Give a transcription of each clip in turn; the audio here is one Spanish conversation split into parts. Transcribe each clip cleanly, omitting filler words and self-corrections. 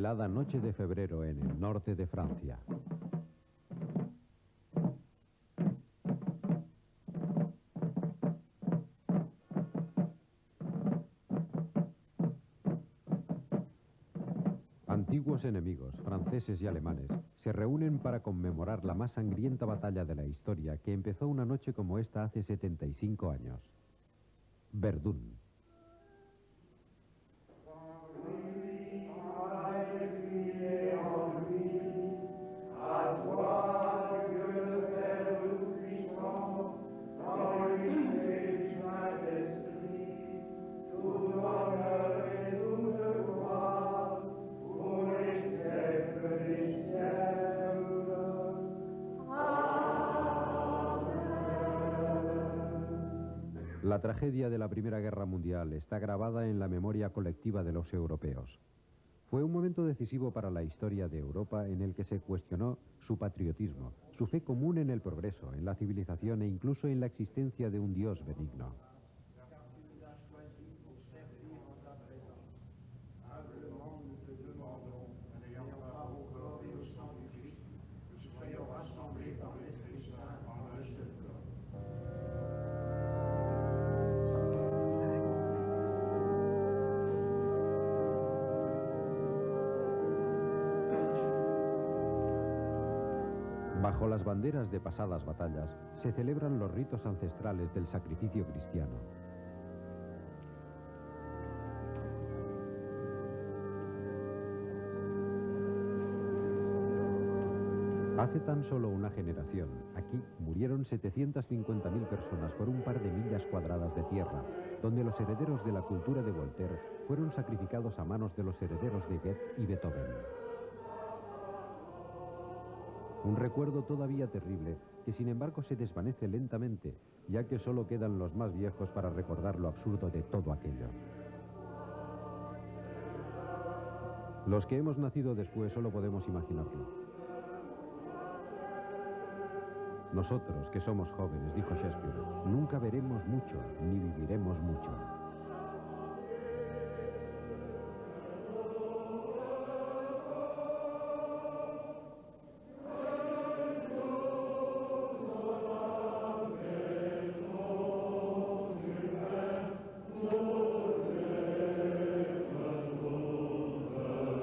helada noche de febrero en el norte de Francia. Antiguos enemigos, franceses y alemanes, se reúnen para conmemorar la más sangrienta batalla de la historia que empezó una noche como esta hace 75 años. Verdún. La tragedia de la Primera Guerra Mundial está grabada en la memoria colectiva de los europeos. Fue un momento decisivo para la historia de Europa en el que se cuestionó su patriotismo, su fe común en el progreso, en la civilización e incluso en la existencia de un Dios benigno. Bajo las banderas de pasadas batallas, se celebran los ritos ancestrales del sacrificio cristiano. Hace tan solo una generación, aquí murieron 750.000 personas por un par de millas cuadradas de tierra, donde los herederos de la cultura de Voltaire fueron sacrificados a manos de los herederos de Goethe y Beethoven. Un recuerdo todavía terrible, que sin embargo se desvanece lentamente, ya que solo quedan los más viejos para recordar lo absurdo de todo aquello. Los que hemos nacido después solo podemos imaginarlo. Nosotros, que somos jóvenes, dijo Shakespeare, nunca veremos mucho, ni viviremos mucho.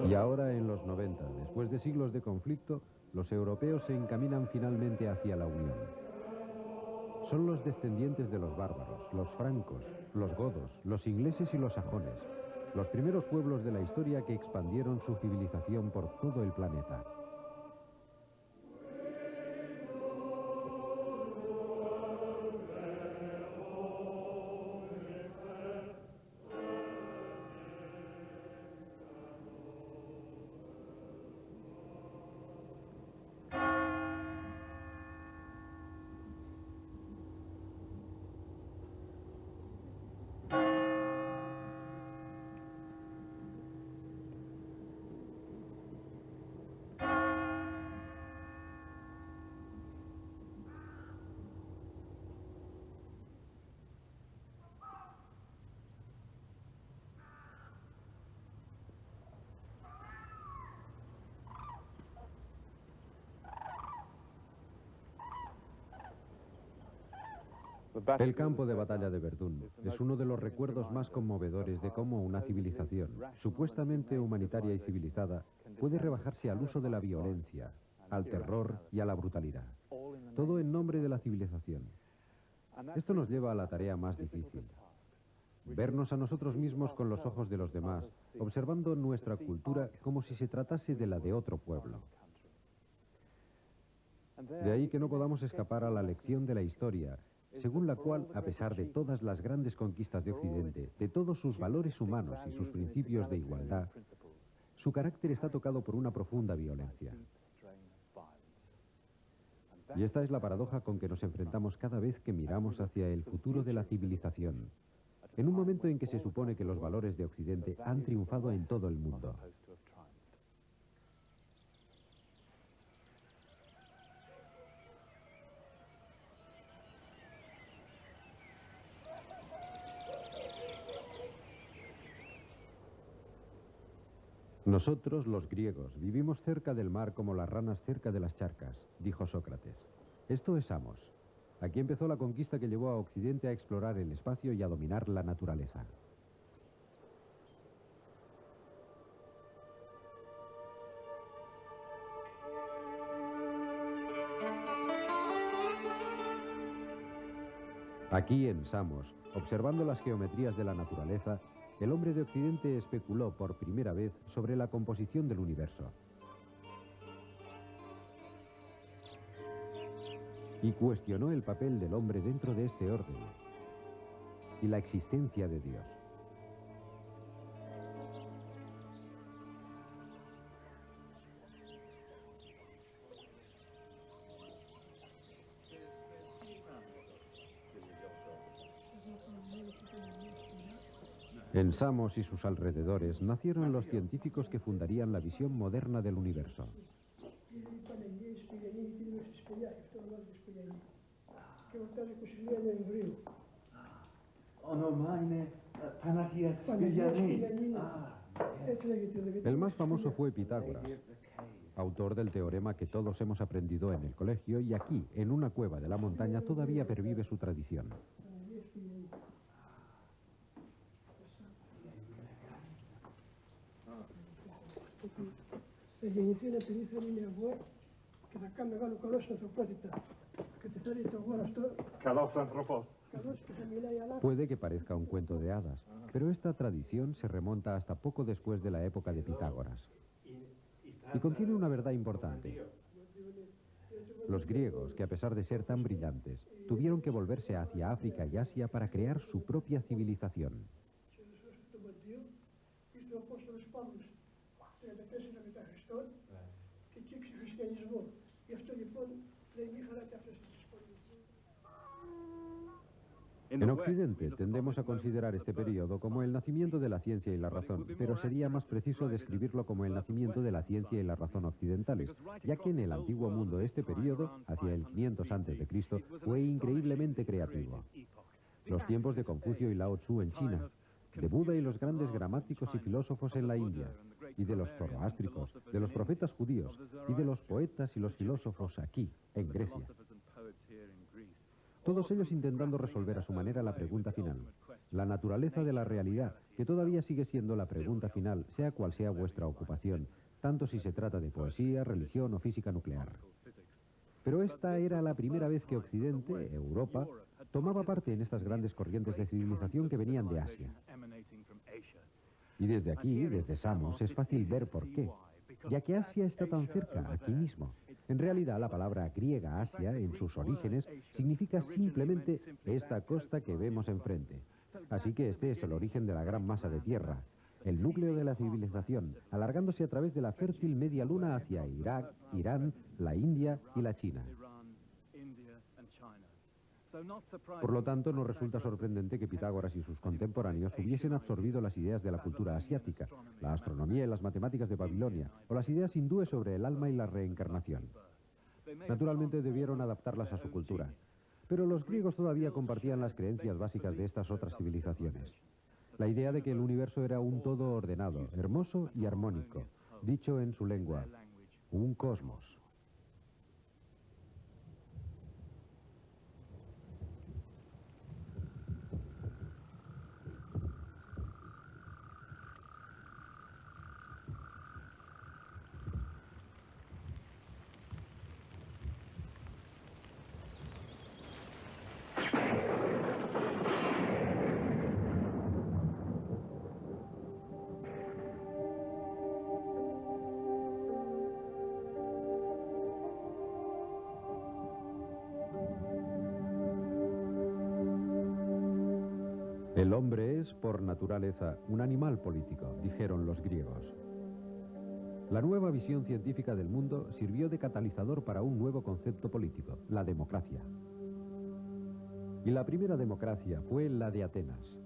Y ahora, en los 90, después de siglos de conflicto, los europeos se encaminan finalmente hacia la unión. Son los descendientes de los bárbaros, los francos, los godos, los ingleses y los sajones, los primeros pueblos de la historia que expandieron su civilización por todo el planeta. El campo de batalla de Verdún es uno de los recuerdos más conmovedores de cómo una civilización, supuestamente humanitaria y civilizada, puede rebajarse al uso de la violencia, al terror y a la brutalidad. Todo en nombre de la civilización. Esto nos lleva a la tarea más difícil. Vernos a nosotros mismos con los ojos de los demás, observando nuestra cultura como si se tratase de la de otro pueblo. De ahí que no podamos escapar a la lección de la historia, según la cual, a pesar de todas las grandes conquistas de Occidente, de todos sus valores humanos y sus principios de igualdad, su carácter está tocado por una profunda violencia. Y esta es la paradoja con que nos enfrentamos cada vez que miramos hacia el futuro de la civilización, en un momento en que se supone que los valores de Occidente han triunfado en todo el mundo. Nosotros, los griegos, vivimos cerca del mar como las ranas cerca de las charcas, dijo Sócrates. Esto es Samos. Aquí empezó la conquista que llevó a Occidente a explorar el espacio y a dominar la naturaleza. Aquí en Samos, observando las geometrías de la naturaleza, el hombre de Occidente especuló por primera vez sobre la composición del universo. Y cuestionó el papel del hombre dentro de este orden y la existencia de Dios. En Samos y sus alrededores nacieron los científicos que fundarían la visión moderna del universo. El más famoso fue Pitágoras, autor del teorema que todos hemos aprendido en el colegio, y aquí, en una cueva de la montaña, todavía pervive su tradición. Puede que parezca un cuento de hadas, pero esta tradición se remonta hasta poco después de la época de Pitágoras. Y contiene una verdad importante. Los griegos, que a pesar de ser tan brillantes, tuvieron que volverse hacia África y Asia para crear su propia civilización. En Occidente tendemos a considerar este periodo como el nacimiento de la ciencia y la razón, pero sería más preciso describirlo como el nacimiento de la ciencia y la razón occidentales, ya que en el antiguo mundo este periodo, hacia el 500 a.C., fue increíblemente creativo. Los tiempos de Confucio y Lao Tzu en China, de Buda y los grandes gramáticos y filósofos en la India, y de los zoroástricos, de los profetas judíos, y de los poetas y los filósofos aquí, en Grecia. Todos ellos intentando resolver a su manera la pregunta final, la naturaleza de la realidad, que todavía sigue siendo la pregunta final, sea cual sea vuestra ocupación, tanto si se trata de poesía, religión o física nuclear. Pero esta era la primera vez que Occidente, Europa, tomaba parte en estas grandes corrientes de civilización que venían de Asia. Y desde aquí, desde Samos, es fácil ver por qué, ya que Asia está tan cerca, aquí mismo. En realidad, la palabra griega Asia, en sus orígenes, significa simplemente esta costa que vemos enfrente. Así que este es el origen de la gran masa de tierra, el núcleo de la civilización, alargándose a través de la fértil media luna hacia Irak, Irán, la India y la China. Por lo tanto, no resulta sorprendente que Pitágoras y sus contemporáneos hubiesen absorbido las ideas de la cultura asiática, la astronomía y las matemáticas de Babilonia, o las ideas hindúes sobre el alma y la reencarnación. Naturalmente debieron adaptarlas a su cultura, pero los griegos todavía compartían las creencias básicas de estas otras civilizaciones. La idea de que el universo era un todo ordenado, hermoso y armónico, dicho en su lengua, un cosmos. El hombre es, por naturaleza, un animal político, dijeron los griegos. La nueva visión científica del mundo sirvió de catalizador para un nuevo concepto político, la democracia. Y la primera democracia fue la de Atenas.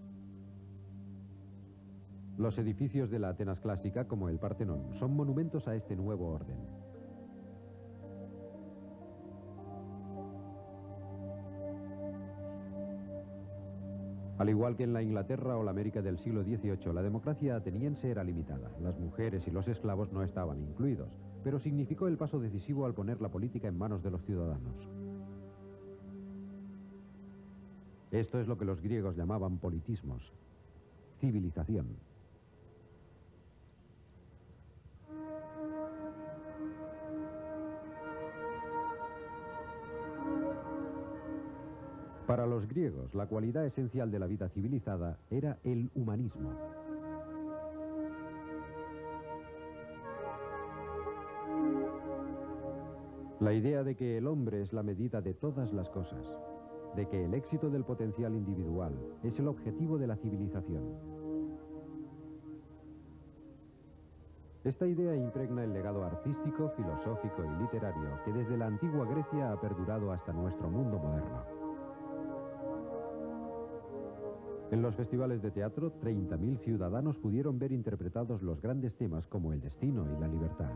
Los edificios de la Atenas clásica, como el Partenón, son monumentos a este nuevo orden. Al igual que en la Inglaterra o la América del siglo XVIII, la democracia ateniense era limitada. Las mujeres y los esclavos no estaban incluidos, pero significó el paso decisivo al poner la política en manos de los ciudadanos. Esto es lo que los griegos llamaban politismos, civilización. Para los griegos, la cualidad esencial de la vida civilizada era el humanismo. La idea de que el hombre es la medida de todas las cosas, de que el éxito del potencial individual es el objetivo de la civilización. Esta idea impregna el legado artístico, filosófico y literario que desde la antigua Grecia ha perdurado hasta nuestro mundo moderno. En los festivales de teatro, 30.000 ciudadanos pudieron ver interpretados los grandes temas como el destino y la libertad.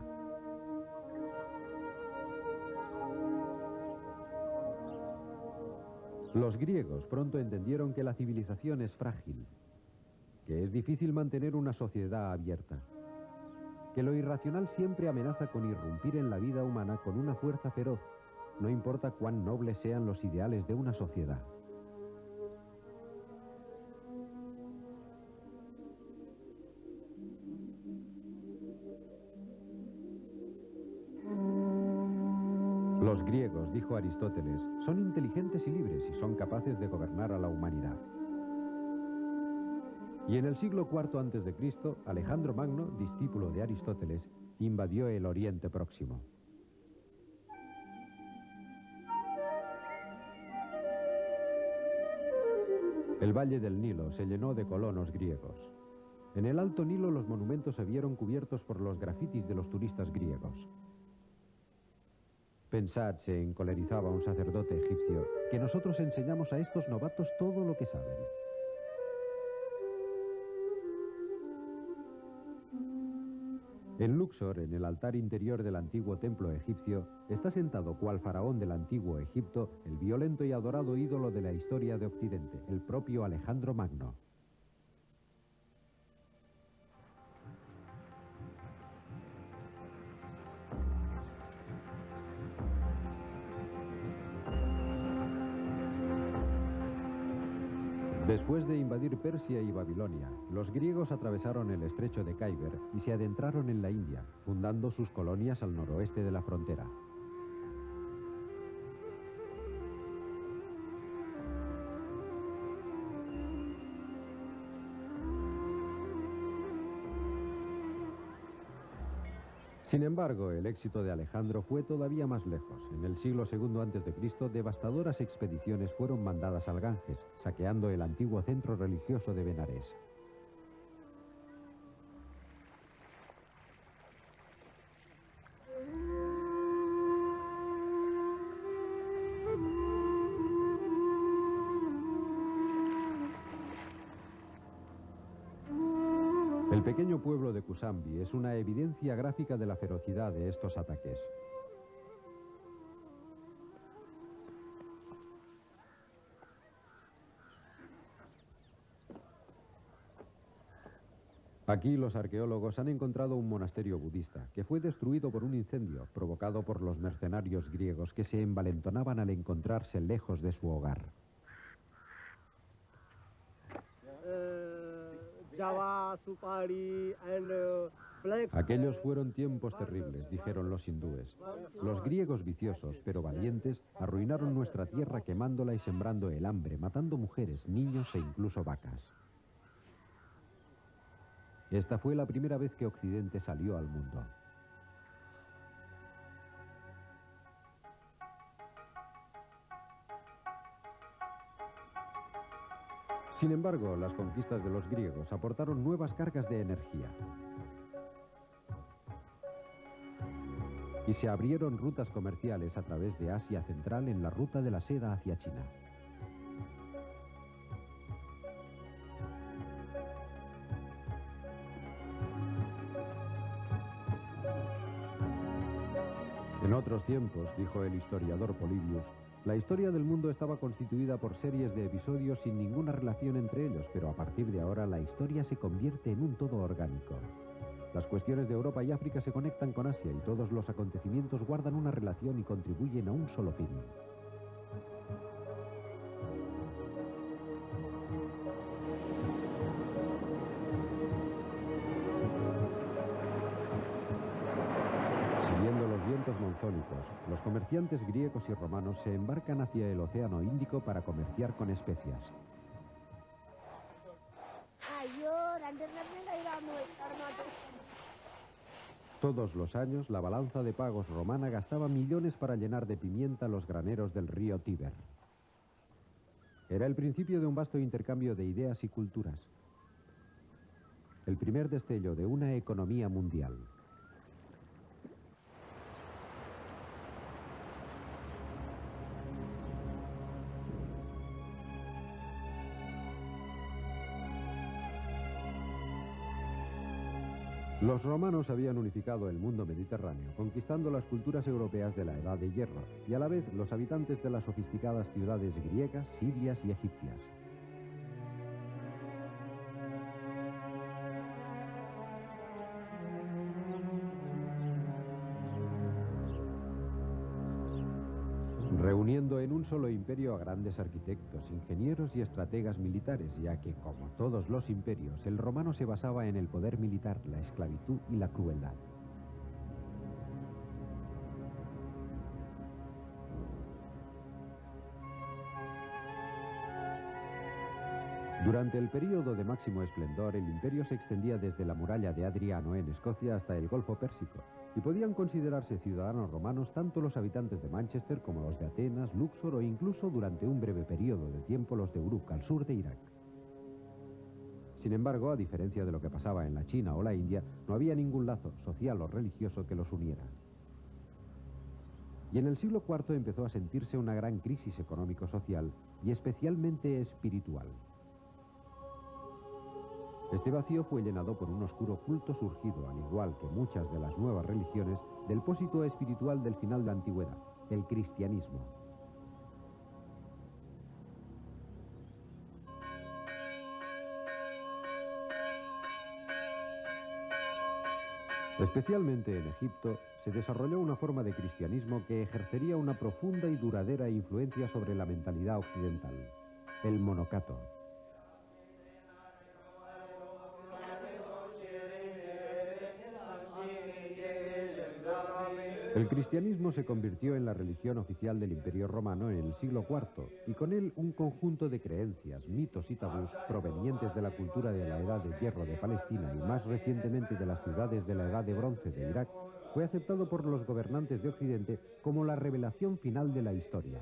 Los griegos pronto entendieron que la civilización es frágil, que es difícil mantener una sociedad abierta, que lo irracional siempre amenaza con irrumpir en la vida humana con una fuerza feroz, no importa cuán nobles sean los ideales de una sociedad. Los griegos, dijo Aristóteles, son inteligentes y libres y son capaces de gobernar a la humanidad. Y en el siglo IV a.C., Alejandro Magno, discípulo de Aristóteles, invadió el Oriente Próximo. El valle del Nilo se llenó de colonos griegos. En el Alto Nilo los monumentos se vieron cubiertos por los grafitis de los turistas griegos. Pensad, se encolerizaba un sacerdote egipcio, que nosotros enseñamos a estos novatos todo lo que saben. En Luxor, en el altar interior del antiguo templo egipcio, está sentado cual faraón del antiguo Egipto, el violento y adorado ídolo de la historia de Occidente, el propio Alejandro Magno. Después de invadir Persia y Babilonia, los griegos atravesaron el estrecho de Khyber y se adentraron en la India, fundando sus colonias al noroeste de la frontera. Sin embargo, el éxito de Alejandro fue todavía más lejos. En el siglo II a.C., devastadoras expediciones fueron mandadas al Ganges, saqueando el antiguo centro religioso de Benarés. El pequeño pueblo de Kusambi es una evidencia gráfica de la ferocidad de estos ataques. Aquí los arqueólogos han encontrado un monasterio budista que fue destruido por un incendio provocado por los mercenarios griegos que se envalentonaban al encontrarse lejos de su hogar. Aquellos fueron tiempos terribles, dijeron los hindúes. Los griegos viciosos, pero valientes, arruinaron nuestra tierra quemándola y sembrando el hambre, matando mujeres, niños e incluso vacas. Esta fue la primera vez que Occidente salió al mundo. Sin embargo, las conquistas de los griegos aportaron nuevas cargas de energía. Y se abrieron rutas comerciales a través de Asia Central en la ruta de la seda hacia China. En otros tiempos, dijo el historiador Polybius, La historia del mundo estaba constituida por series de episodios sin ninguna relación entre ellos, pero a partir de ahora la historia se convierte en un todo orgánico. Las cuestiones de Europa y África se conectan con Asia y todos los acontecimientos guardan una relación y contribuyen a un solo fin. Siguiendo los vientos monzónicos, los comerciantes griegos y romanos se embarcan hacia el Océano Índico para comerciar con especias. Todos los años, la balanza de pagos romana gastaba millones para llenar de pimienta los graneros del río Tíber. Era el principio de un vasto intercambio de ideas y culturas. El primer destello de una economía mundial. Los romanos habían unificado el mundo mediterráneo, conquistando las culturas europeas de la Edad de Hierro, y a la vez los habitantes de las sofisticadas ciudades griegas, sirias y egipcias. Reuniendo en un solo imperio a grandes arquitectos, ingenieros y estrategas militares, ya que, como todos los imperios, el romano se basaba en el poder militar, la esclavitud y la crueldad. Durante el período de máximo esplendor, el imperio se extendía desde la muralla de Adriano en Escocia hasta el Golfo Pérsico, y podían considerarse ciudadanos romanos tanto los habitantes de Manchester como los de Atenas, Luxor o incluso durante un breve periodo de tiempo los de Uruk, al sur de Irak. Sin embargo, a diferencia de lo que pasaba en la China o la India, no había ningún lazo social o religioso que los uniera. Y en el siglo IV empezó a sentirse una gran crisis económico-social y especialmente espiritual. Este vacío fue llenado por un oscuro culto surgido, al igual que muchas de las nuevas religiones, del pósito espiritual del final de la antigüedad, el cristianismo. Especialmente en Egipto, se desarrolló una forma de cristianismo que ejercería una profunda y duradera influencia sobre la mentalidad occidental, el monocato. El cristianismo se convirtió en la religión oficial del Imperio Romano en el siglo IV, y con él un conjunto de creencias, mitos y tabús provenientes de la cultura de la Edad de Hierro de Palestina y más recientemente de las ciudades de la Edad de Bronce de Irak, fue aceptado por los gobernantes de Occidente como la revelación final de la historia.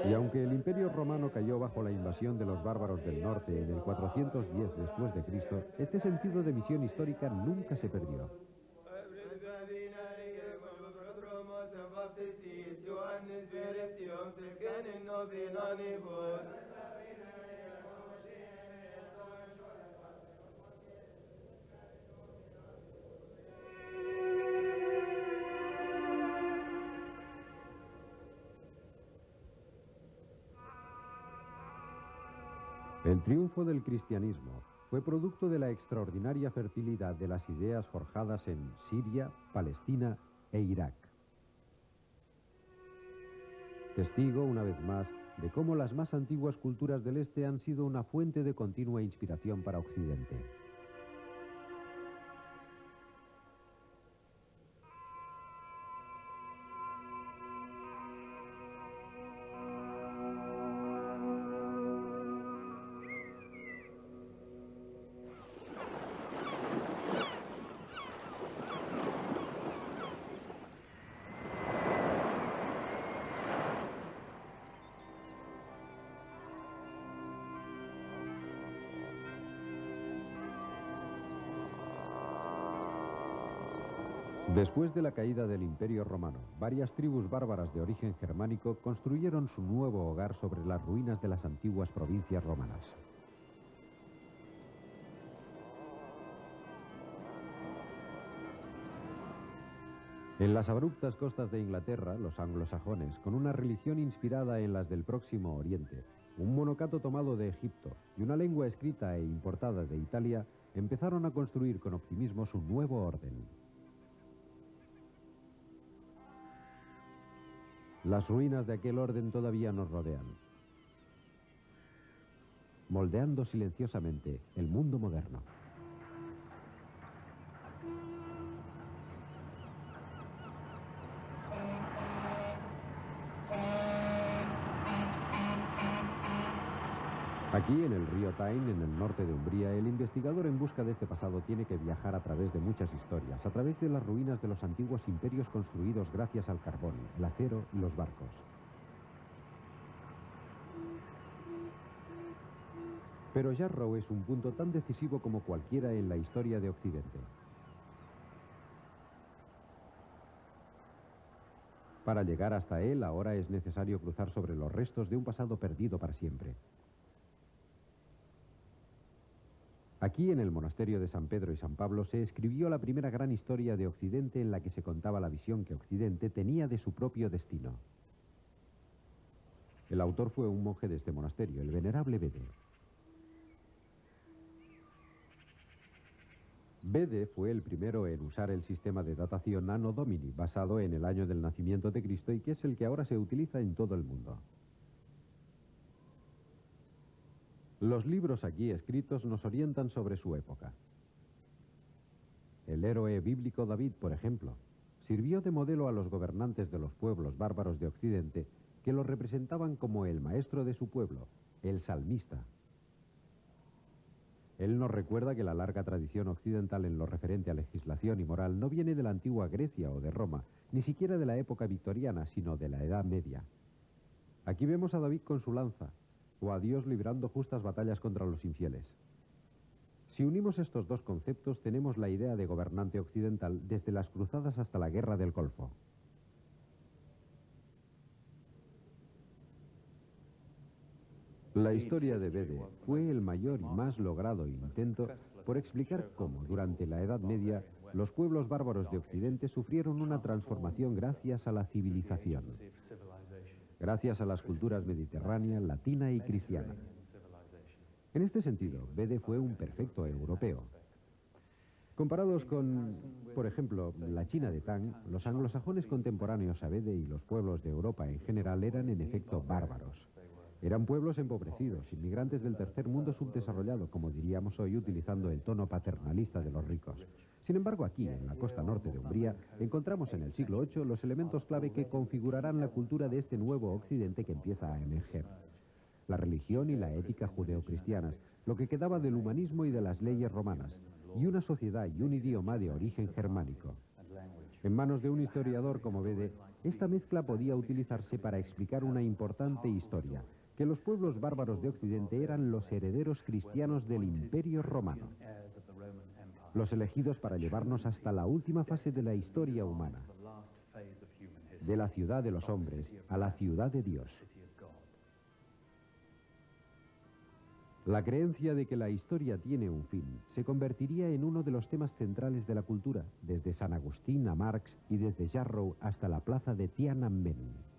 Y aunque el Imperio Romano cayó bajo la invasión de los bárbaros del norte en el 410 después de Cristo, este sentido de misión histórica nunca se perdió. El triunfo del cristianismo fue producto de la extraordinaria fertilidad de las ideas forjadas en Siria, Palestina e Irak. Testigo, una vez más, de cómo las más antiguas culturas del Este han sido una fuente de continua inspiración para Occidente. Después de la caída del Imperio Romano, varias tribus bárbaras de origen germánico construyeron su nuevo hogar sobre las ruinas de las antiguas provincias romanas. En las abruptas costas de Inglaterra, los anglosajones, con una religión inspirada en las del Próximo Oriente, un monocato tomado de Egipto y una lengua escrita e importada de Italia, empezaron a construir con optimismo su nuevo orden. Las ruinas de aquel orden todavía nos rodean, moldeando silenciosamente el mundo moderno. Aquí, en el río Tyne, en el norte de Umbría, el investigador en busca de este pasado tiene que viajar a través de muchas historias, a través de las ruinas de los antiguos imperios construidos gracias al carbón, el acero y los barcos. Pero Jarrow es un punto tan decisivo como cualquiera en la historia de Occidente. Para llegar hasta él, ahora es necesario cruzar sobre los restos de un pasado perdido para siempre. Aquí, en el monasterio de San Pedro y San Pablo, se escribió la primera gran historia de Occidente en la que se contaba la visión que Occidente tenía de su propio destino. El autor fue un monje de este monasterio, el venerable Bede. Bede fue el primero en usar el sistema de datación Anno Domini, basado en el año del nacimiento de Cristo y que es el que ahora se utiliza en todo el mundo. Los libros aquí escritos nos orientan sobre su época. El héroe bíblico David, por ejemplo, sirvió de modelo a los gobernantes de los pueblos bárbaros de Occidente que lo representaban como el maestro de su pueblo, el salmista. Él nos recuerda que la larga tradición occidental en lo referente a legislación y moral no viene de la antigua Grecia o de Roma, ni siquiera de la época victoriana, sino de la Edad Media. Aquí vemos a David con su lanza, o a Dios librando justas batallas contra los infieles. Si unimos estos dos conceptos, tenemos la idea de gobernante occidental desde las cruzadas hasta la Guerra del Golfo. La historia de Bede fue el mayor y más logrado intento por explicar cómo, durante la Edad Media, los pueblos bárbaros de Occidente sufrieron una transformación gracias a la civilización, gracias a las culturas mediterránea, latina y cristiana. En este sentido, Bede fue un perfecto europeo. Comparados con, por ejemplo, la China de Tang, los anglosajones contemporáneos a Bede y los pueblos de Europa en general eran en efecto bárbaros. Eran pueblos empobrecidos, inmigrantes del tercer mundo subdesarrollado, como diríamos hoy utilizando el tono paternalista de los ricos. Sin embargo, aquí, en la costa norte de Umbría, encontramos en el siglo VIII los elementos clave que configurarán la cultura de este nuevo occidente que empieza a emerger. La religión y la ética judeocristianas, lo que quedaba del humanismo y de las leyes romanas, y una sociedad y un idioma de origen germánico. En manos de un historiador como Bede, esta mezcla podía utilizarse para explicar una importante historia, que los pueblos bárbaros de Occidente eran los herederos cristianos del Imperio Romano, los elegidos para llevarnos hasta la última fase de la historia humana, de la ciudad de los hombres a la ciudad de Dios. La creencia de que la historia tiene un fin se convertiría en uno de los temas centrales de la cultura, desde San Agustín a Marx y desde Jarrow hasta la plaza de Tiananmen.